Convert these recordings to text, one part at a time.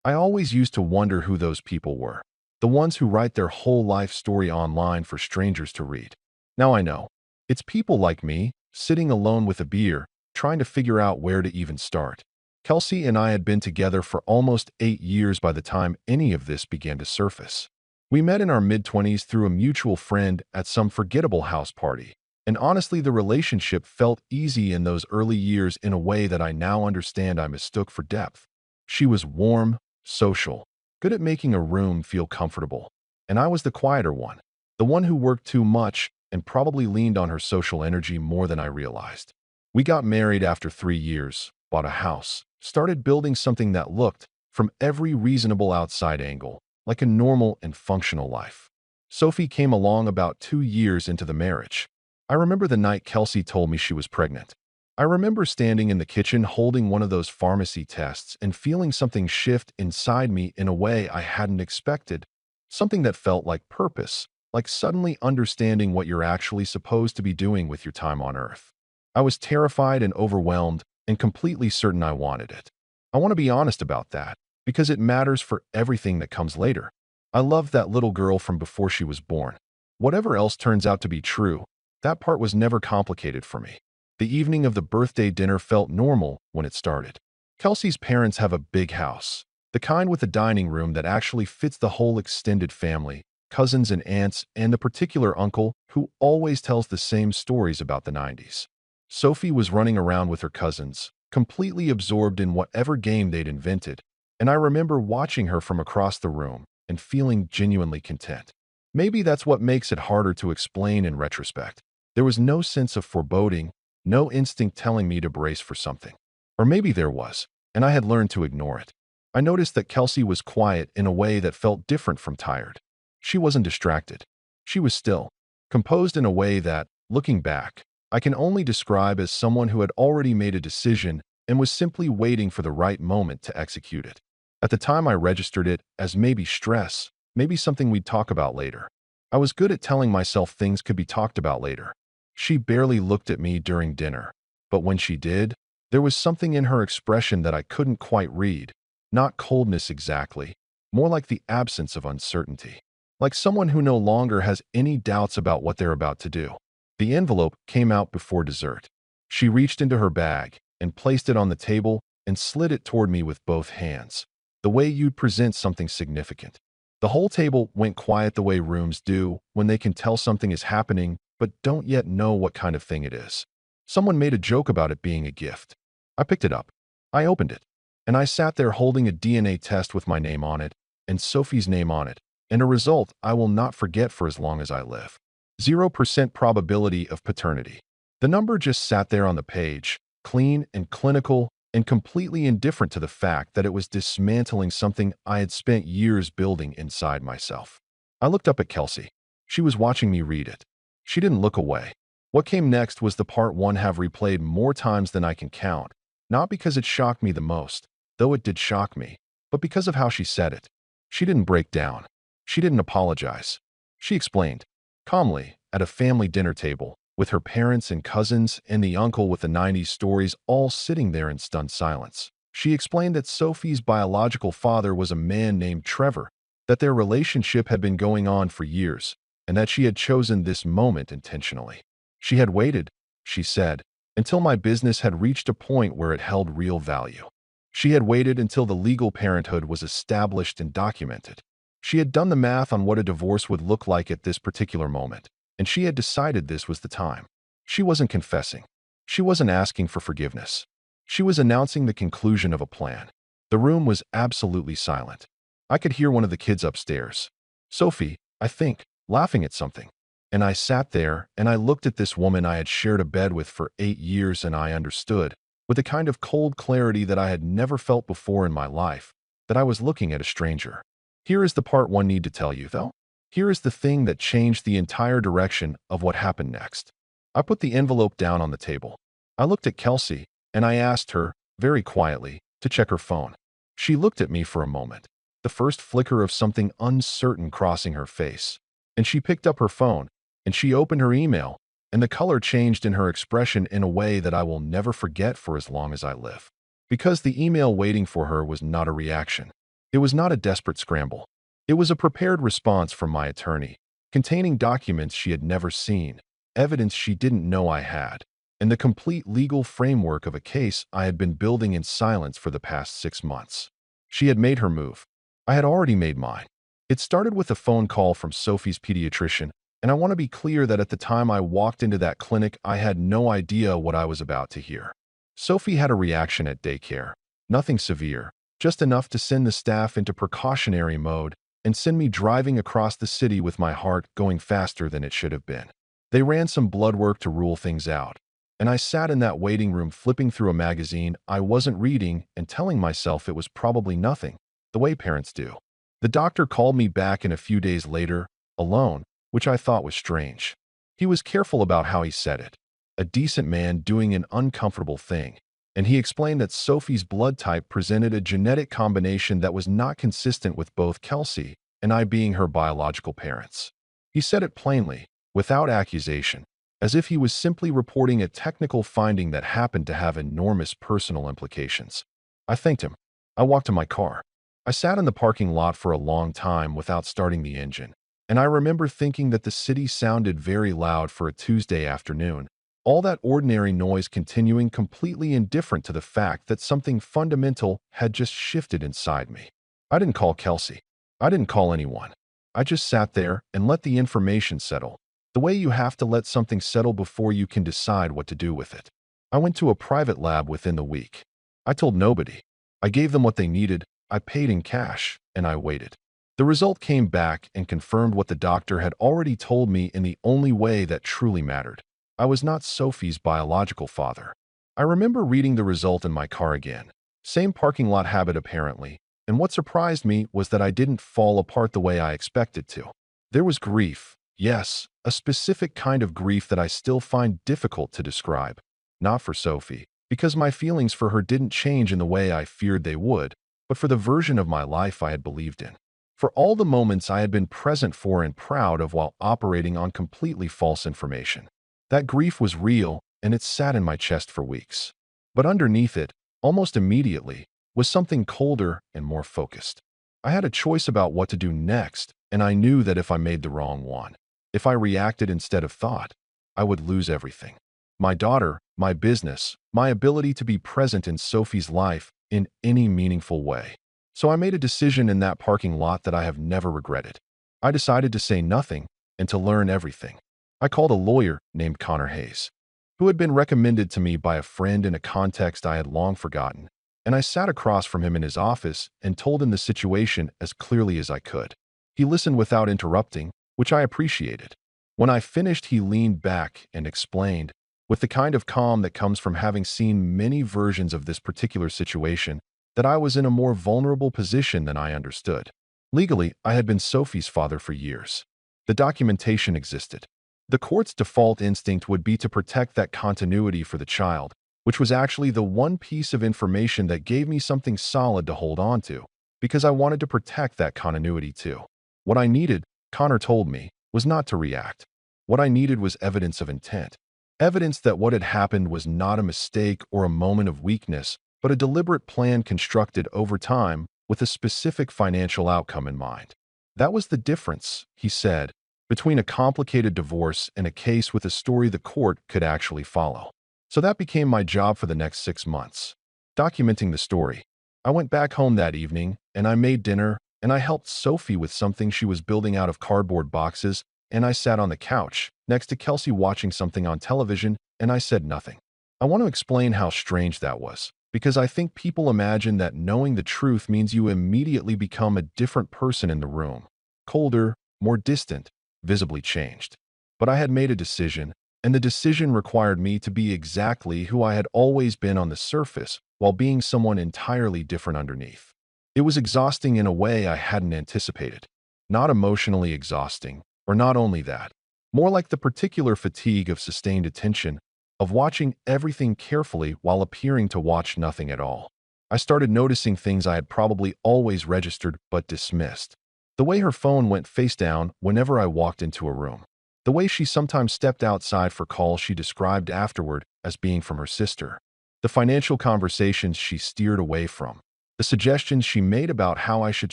I always used to wonder who those people were, the ones who write their whole life story online for strangers to read. Now I know. It's people like me, sitting alone with a beer, trying to figure out where to even start. Kelsey and I had been together for almost 8 years by the time any of this began to surface. We met in our mid-20s through a mutual friend at some forgettable house party. And honestly, the relationship felt easy in those early years in a way that I now understand I mistook for depth. She was warm, social, good at making a room feel comfortable. And I was the quieter one, the one who worked too much and probably leaned on her social energy more than I realized. We got married after 3 years, bought a house, started building something that looked, from every reasonable outside angle, like a normal and functional life. Sophie came along about 2 years into the marriage. I remember the night Kelsey told me she was pregnant. I remember standing in the kitchen holding one of those pharmacy tests and feeling something shift inside me in a way I hadn't expected, something that felt like purpose, like suddenly understanding what you're actually supposed to be doing with your time on Earth. I was terrified and overwhelmed and completely certain I wanted it. I want to be honest about that, because it matters for everything that comes later. I loved that little girl from before she was born. Whatever else turns out to be true, that part was never complicated for me. The evening of the birthday dinner felt normal when it started. Kelsey's parents have a big house, the kind with a dining room that actually fits the whole extended family, cousins and aunts, and the particular uncle who always tells the same stories about the 90s. Sophie was running around with her cousins, completely absorbed in whatever game they'd invented, and I remember watching her from across the room and feeling genuinely content. Maybe that's what makes it harder to explain in retrospect. There was no sense of foreboding, no instinct telling me to brace for something. Or maybe there was, and I had learned to ignore it. I noticed that Kelsey was quiet in a way that felt different from tired. She wasn't distracted. She was still, composed in a way that, looking back, I can only describe as someone who had already made a decision and was simply waiting for the right moment to execute it. At the time, I registered it as maybe stress, maybe something we'd talk about later. I was good at telling myself things could be talked about later. She barely looked at me during dinner, but when she did, there was something in her expression that I couldn't quite read. Not coldness exactly, more like the absence of uncertainty. Like someone who no longer has any doubts about what they're about to do. The envelope came out before dessert. She reached into her bag and placed it on the table and slid it toward me with both hands, the way you'd present something significant. The whole table went quiet the way rooms do when they can tell something is happening but don't yet know what kind of thing it is. Someone made a joke about it being a gift. I picked it up. I opened it. And I sat there holding a DNA test with my name on it and Sophie's name on it, and a result I will not forget for as long as I live. 0% probability of paternity. The number just sat there on the page, clean and clinical and completely indifferent to the fact that it was dismantling something I had spent years building inside myself. I looked up at Kelsey. She was watching me read it. She didn't look away. What came next was the part one have replayed more times than I can count, not because it shocked me the most, though it did shock me, but because of how she said it. She didn't break down. She didn't apologize. She explained, calmly, at a family dinner table, with her parents and cousins and the uncle with the 90s stories all sitting there in stunned silence. She explained that Sophie's biological father was a man named Trevor, that their relationship had been going on for years, and that she had chosen this moment intentionally. She had waited, she said, until my business had reached a point where it held real value. She had waited until the legal parenthood was established and documented. She had done the math on what a divorce would look like at this particular moment, and she had decided this was the time. She wasn't confessing. She wasn't asking for forgiveness. She was announcing the conclusion of a plan. The room was absolutely silent. I could hear one of the kids upstairs, Sophie, I think, laughing at something. And I sat there and I looked at this woman I had shared a bed with for 8 years, and I understood, with a kind of cold clarity that I had never felt before in my life, that I was looking at a stranger. Here is the part one need to tell you, though. Here is the thing that changed the entire direction of what happened next. I put the envelope down on the table. I looked at Kelsey, and I asked her, very quietly, to check her phone. She looked at me for a moment, the first flicker of something uncertain crossing her face. And she picked up her phone, and she opened her email, and the color changed in her expression in a way that I will never forget for as long as I live. Because the email waiting for her was not a reaction. It was not a desperate scramble. It was a prepared response from my attorney, containing documents she had never seen, evidence she didn't know I had, and the complete legal framework of a case I had been building in silence for the past 6 months. She had made her move. I had already made mine. It started with a phone call from Sophie's pediatrician, and I want to be clear that at the time I walked into that clinic, I had no idea what I was about to hear. Sophie had a reaction at daycare. Nothing severe, just enough to send the staff into precautionary mode and send me driving across the city with my heart going faster than it should have been. They ran some blood work to rule things out, and I sat in that waiting room flipping through a magazine I wasn't reading and telling myself it was probably nothing, the way parents do. The doctor called me back in a few days later, alone, which I thought was strange. He was careful about how he said it. A decent man doing an uncomfortable thing. And he explained that Sophie's blood type presented a genetic combination that was not consistent with both Qley and I being her biological parents. He said it plainly, without accusation, as if he was simply reporting a technical finding that happened to have enormous personal implications. I thanked him. I walked to my car. I sat in the parking lot for a long time without starting the engine, and I remember thinking that the city sounded very loud for a Tuesday afternoon, all that ordinary noise continuing completely indifferent to the fact that something fundamental had just shifted inside me. I didn't call Qley. I didn't call anyone. I just sat there and let the information settle, the way you have to let something settle before you can decide what to do with it. I went to a private lab within the week. I told nobody. I gave them what they needed, I paid in cash, and I waited. The result came back and confirmed what the doctor had already told me in the only way that truly mattered. I was not Sophie's biological father. I remember reading the result in my car again. Same parking lot habit apparently, and what surprised me was that I didn't fall apart the way I expected to. There was grief, yes, a specific kind of grief that I still find difficult to describe. Not for Sophie, because my feelings for her didn't change in the way I feared they would, but for the version of my life I had believed in. For all the moments I had been present for and proud of while operating on completely false information. That grief was real, and it sat in my chest for weeks. But underneath it, almost immediately, was something colder and more focused. I had a choice about what to do next, and I knew that if I made the wrong one, if I reacted instead of thought, I would lose everything. My daughter, my business, my ability to be present in Sophie's life in any meaningful way. So I made a decision in that parking lot that I have never regretted. I decided to say nothing and to learn everything. I called a lawyer named Connor Hayes, who had been recommended to me by a friend in a context I had long forgotten, and I sat across from him in his office and told him the situation as clearly as I could. He listened without interrupting, which I appreciated. When I finished, he leaned back and explained, with the kind of calm that comes from having seen many versions of this particular situation, that I was in a more vulnerable position than I understood. Legally, I had been Sophie's father for years. The documentation existed. The court's default instinct would be to protect that continuity for the child, which was actually the one piece of information that gave me something solid to hold on to, because I wanted to protect that continuity too. What I needed, Connor told me, was not to react. What I needed was evidence of intent. Evidence that what had happened was not a mistake or a moment of weakness, but a deliberate plan constructed over time with a specific financial outcome in mind. That was the difference, he said, between a complicated divorce and a case with a story the court could actually follow. So that became my job for the next 6 months, documenting the story. I went back home that evening, and I made dinner, and I helped Sophie with something she was building out of cardboard boxes, and I sat on the couch, next to Qley watching something on television, and I said nothing. I want to explain how strange that was, because I think people imagine that knowing the truth means you immediately become a different person in the room. Colder, more distant, visibly changed. But I had made a decision, and the decision required me to be exactly who I had always been on the surface, while being someone entirely different underneath. It was exhausting in a way I hadn't anticipated. Not emotionally exhausting, or not only that, more like the particular fatigue of sustained attention, of watching everything carefully while appearing to watch nothing at all. I started noticing things I had probably always registered but dismissed. The way her phone went face down whenever I walked into a room. The way she sometimes stepped outside for calls she described afterward as being from her sister. The financial conversations she steered away from. The suggestions she made about how I should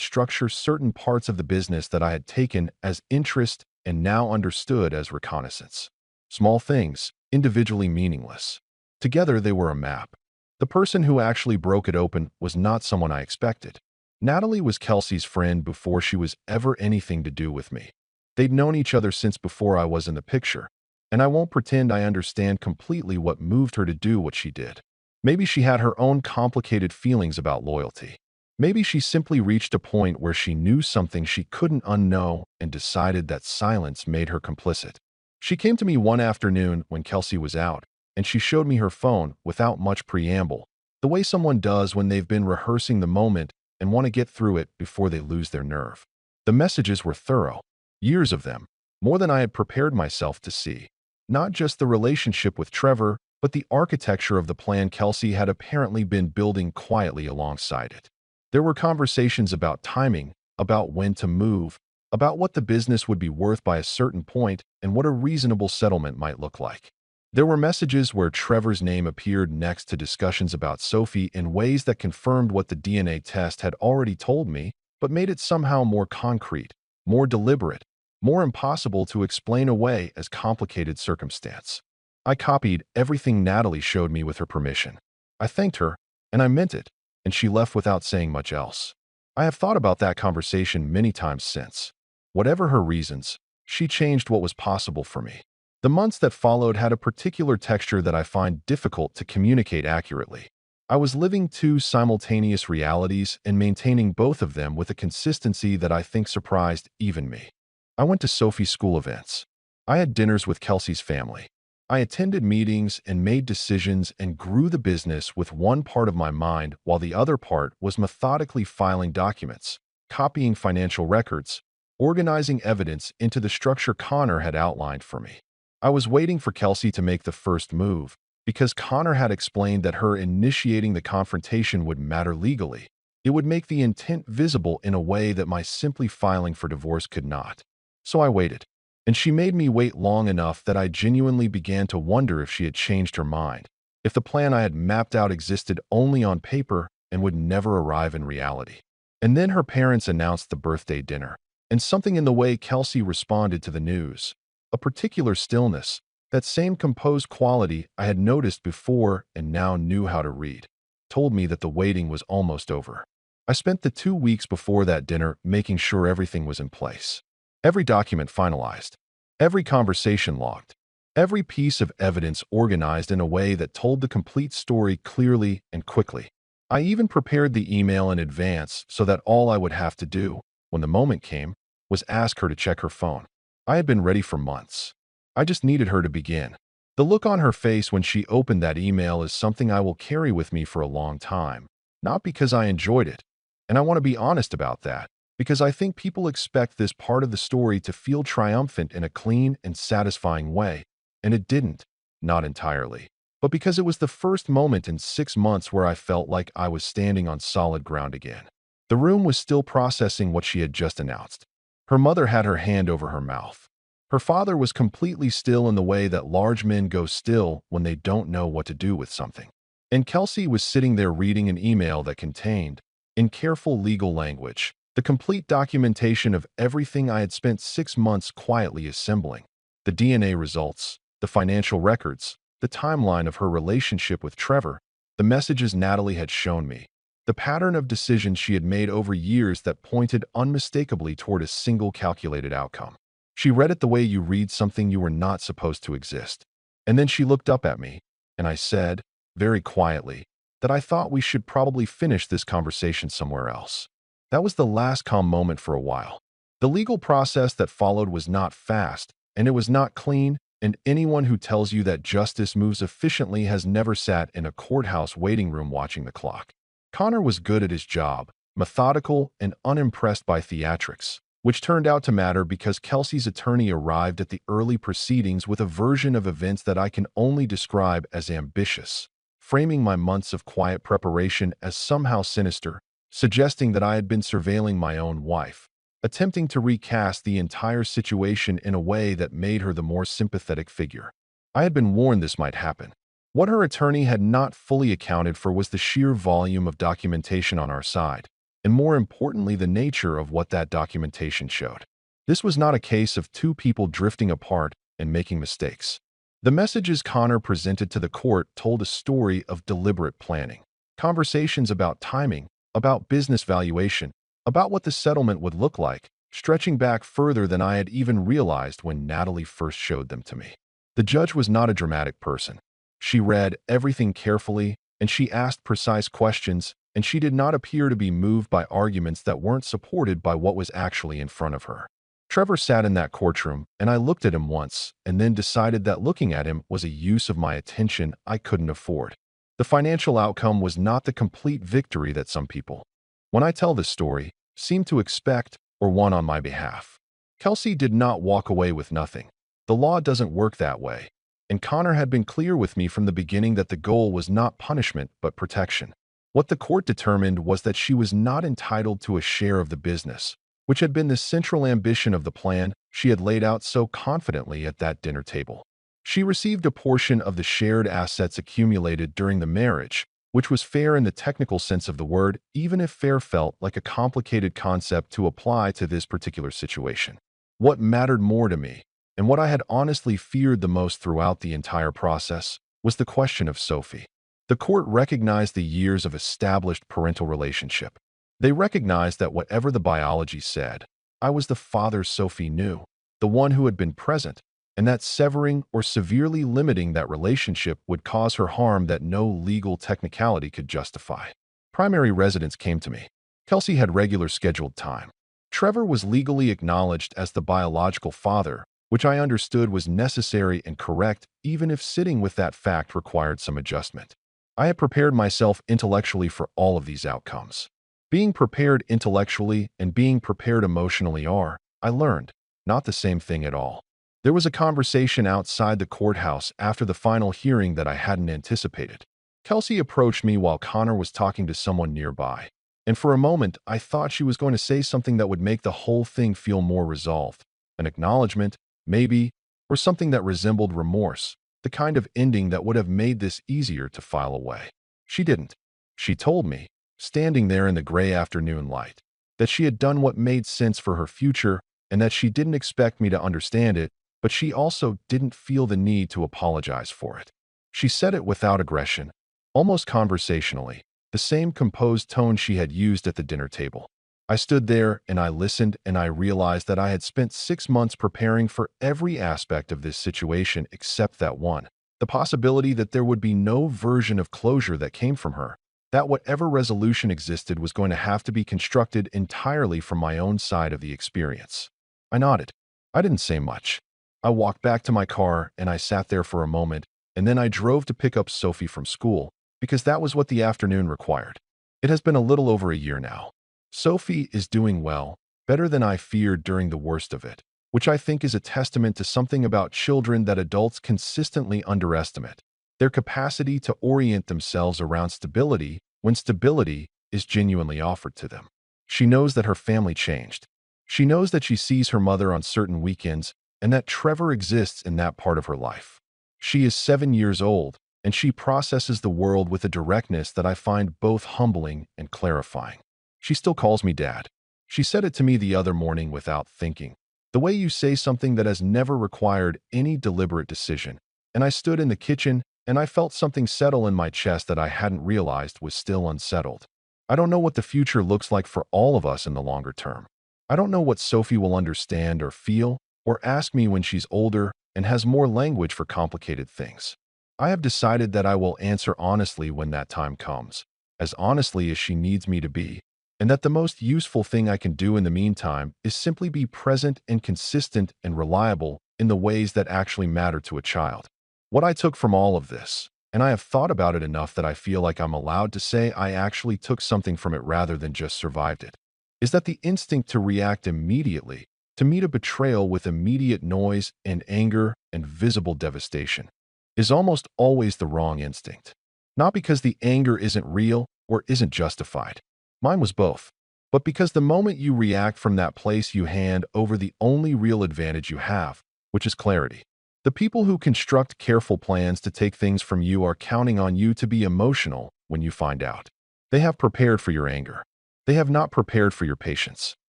structure certain parts of the business that I had taken as interest and now understood as reconnaissance. Small things, individually meaningless. Together they were a map. The person who actually broke it open was not someone I expected. Natalie was Kelsey's friend before she was ever anything to do with me. They'd known each other since before I was in the picture, and I won't pretend I understand completely what moved her to do what she did. Maybe she had her own complicated feelings about loyalty. Maybe she simply reached a point where she knew something she couldn't unknow and decided that silence made her complicit. She came to me one afternoon when Kelsey was out, and she showed me her phone without much preamble, the way someone does when they've been rehearsing the moment and want to get through it before they lose their nerve. The messages were thorough, years of them, more than I had prepared myself to see. Not just the relationship with Trevor, but the architecture of the plan Kelsey had apparently been building quietly alongside it. There were conversations about timing, about when to move, about what the business would be worth by a certain point and what a reasonable settlement might look like. There were messages where Trevor's name appeared next to discussions about Sophie in ways that confirmed what the DNA test had already told me, but made it somehow more concrete, more deliberate, more impossible to explain away as complicated circumstance. I copied everything Natalie showed me with her permission. I thanked her, and I meant it, and she left without saying much else. I have thought about that conversation many times since. Whatever her reasons, she changed what was possible for me. The months that followed had a particular texture that I find difficult to communicate accurately. I was living two simultaneous realities and maintaining both of them with a consistency that I think surprised even me. I went to Sophie's school events. I had dinners with Kelsey's family. I attended meetings and made decisions and grew the business with one part of my mind while the other part was methodically filing documents, copying financial records, organizing evidence into the structure Connor had outlined for me. I was waiting for Kelsey to make the first move because Connor had explained that her initiating the confrontation would matter legally. It would make the intent visible in a way that my simply filing for divorce could not. So I waited. And she made me wait long enough that I genuinely began to wonder if she had changed her mind, if the plan I had mapped out existed only on paper and would never arrive in reality. And then her parents announced the birthday dinner, and something in the way Kelsey responded to the news, a particular stillness, that same composed quality I had noticed before and now knew how to read, told me that the waiting was almost over. I spent the 2 weeks before that dinner making sure everything was in place. Every document finalized, every conversation logged, every piece of evidence organized in a way that told the complete story clearly and quickly. I even prepared the email in advance so that all I would have to do, when the moment came, was ask her to check her phone. I had been ready for months. I just needed her to begin. The look on her face when she opened that email is something I will carry with me for a long time, not because I enjoyed it, and I want to be honest about that, because I think people expect this part of the story to feel triumphant in a clean and satisfying way, and it didn't, not entirely. But because it was the first moment in 6 months where I felt like I was standing on solid ground again. The room was still processing what she had just announced. Her mother had her hand over her mouth. Her father was completely still in the way that large men go still when they don't know what to do with something. And Kelsey was sitting there reading an email that contained, in careful legal language, the complete documentation of everything I had spent 6 months quietly assembling. The DNA results, the financial records, the timeline of her relationship with Trevor, the messages Natalie had shown me, the pattern of decisions she had made over years that pointed unmistakably toward a single calculated outcome. She read it the way you read something you were not supposed to exist. And then she looked up at me, and I said, very quietly, that I thought we should probably finish this conversation somewhere else. That was the last calm moment for a while. The legal process that followed was not fast, and it was not clean, and anyone who tells you that justice moves efficiently has never sat in a courthouse waiting room watching the clock. Connor was good at his job, methodical and unimpressed by theatrics, which turned out to matter because Kelsey's attorney arrived at the early proceedings with a version of events that I can only describe as ambitious, framing my months of quiet preparation as somehow sinister, suggesting that I had been surveilling my own wife, attempting to recast the entire situation in a way that made her the more sympathetic figure. I had been warned this might happen. What her attorney had not fully accounted for was the sheer volume of documentation on our side, and more importantly, the nature of what that documentation showed. This was not a case of two people drifting apart and making mistakes. The messages Connor presented to the court told a story of deliberate planning, conversations about timing, about business valuation, about what the settlement would look like, stretching back further than I had even realized when Natalie first showed them to me. The judge was not a dramatic person. She read everything carefully, and she asked precise questions, and she did not appear to be moved by arguments that weren't supported by what was actually in front of her. Trevor sat in that courtroom, and I looked at him once, and then decided that looking at him was a use of my attention I couldn't afford. The financial outcome was not the complete victory that some people, when I tell this story, seem to expect or want on my behalf. Qley did not walk away with nothing. The law doesn't work that way. And Connor had been clear with me from the beginning that the goal was not punishment but protection. What the court determined was that she was not entitled to a share of the business, which had been the central ambition of the plan she had laid out so confidently at that dinner table. She received a portion of the shared assets accumulated during the marriage, which was fair in the technical sense of the word, even if fair felt like a complicated concept to apply to this particular situation. What mattered more to me, and what I had honestly feared the most throughout the entire process, was the question of Sophie. The court recognized the years of established parental relationship. They recognized that whatever the biology said, I was the father Sophie knew, the one who had been present, and that severing or severely limiting that relationship would cause her harm that no legal technicality could justify. Primary residence came to me. Qley had regular scheduled time. Trevor was legally acknowledged as the biological father, which I understood was necessary and correct even if sitting with that fact required some adjustment. I had prepared myself intellectually for all of these outcomes. Being prepared intellectually and being prepared emotionally are, I learned, not the same thing at all. There was a conversation outside the courthouse after the final hearing that I hadn't anticipated. Qley approached me while Connor was talking to someone nearby, and for a moment I thought she was going to say something that would make the whole thing feel more resolved. An acknowledgement, maybe, or something that resembled remorse, the kind of ending that would have made this easier to file away. She didn't. She told me, standing there in the gray afternoon light, that she had done what made sense for her future and that she didn't expect me to understand it, but she also didn't feel the need to apologize for it. She said it without aggression, almost conversationally, the same composed tone she had used at the dinner table. I stood there and I listened and I realized that I had spent 6 months preparing for every aspect of this situation except that one, the possibility that there would be no version of closure that came from her, that whatever resolution existed was going to have to be constructed entirely from my own side of the experience. I nodded. I didn't say much. I walked back to my car and I sat there for a moment, and then I drove to pick up Sophie from school, because that was what the afternoon required. It has been a little over a year now. Sophie is doing well, better than I feared during the worst of it, which I think is a testament to something about children that adults consistently underestimate: their capacity to orient themselves around stability when stability is genuinely offered to them. She knows that her family changed. She knows that she sees her mother on certain weekends and that Trevor exists in that part of her life. She is 7 years old, and she processes the world with a directness that I find both humbling and clarifying. She still calls me Dad. She said it to me the other morning without thinking, the way you say something that has never required any deliberate decision. And I stood in the kitchen and I felt something settle in my chest that I hadn't realized was still unsettled. I don't know what the future looks like for all of us in the longer term. I don't know what Sophie will understand or feel or ask me when she's older and has more language for complicated things. I have decided that I will answer honestly when that time comes, as honestly as she needs me to be, and that the most useful thing I can do in the meantime is simply be present and consistent and reliable in the ways that actually matter to a child. What I took from all of this, and I have thought about it enough that I feel like I'm allowed to say I actually took something from it rather than just survived it, is that the instinct to react immediately, to meet a betrayal with immediate noise and anger and visible devastation, is almost always the wrong instinct. Not because the anger isn't real or isn't justified. Mine was both. But because the moment you react from that place, you hand over the only real advantage you have, which is clarity. The people who construct careful plans to take things from you are counting on you to be emotional when you find out. They have prepared for your anger. They have not prepared for your patience.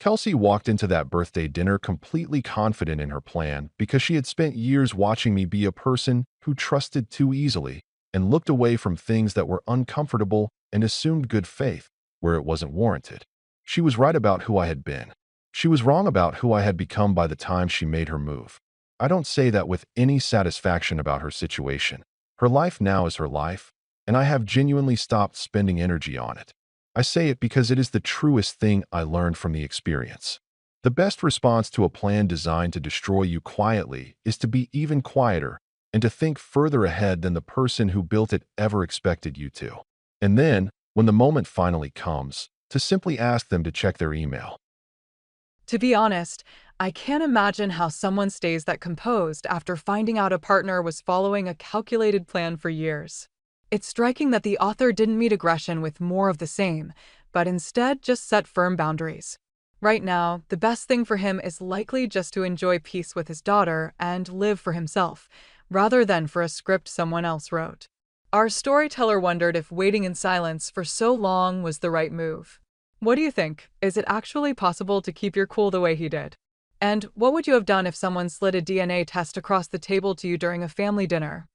Kelsey walked into that birthday dinner completely confident in her plan because she had spent years watching me be a person who trusted too easily and looked away from things that were uncomfortable and assumed good faith where it wasn't warranted. She was right about who I had been. She was wrong about who I had become by the time she made her move. I don't say that with any satisfaction about her situation. Her life now is her life, and I have genuinely stopped spending energy on it. I say it because it is the truest thing I learned from the experience. The best response to a plan designed to destroy you quietly is to be even quieter and to think further ahead than the person who built it ever expected you to. And then, when the moment finally comes, to simply ask them to check their email. To be honest, I can't imagine how someone stays that composed after finding out a partner was following a calculated plan for years. It's striking that the author didn't meet aggression with more of the same, but instead just set firm boundaries. Right now, the best thing for him is likely just to enjoy peace with his daughter and live for himself, rather than for a script someone else wrote. Our storyteller wondered if waiting in silence for so long was the right move. What do you think? Is it actually possible to keep your cool the way he did? And what would you have done if someone slid a DNA test across the table to you during a family dinner?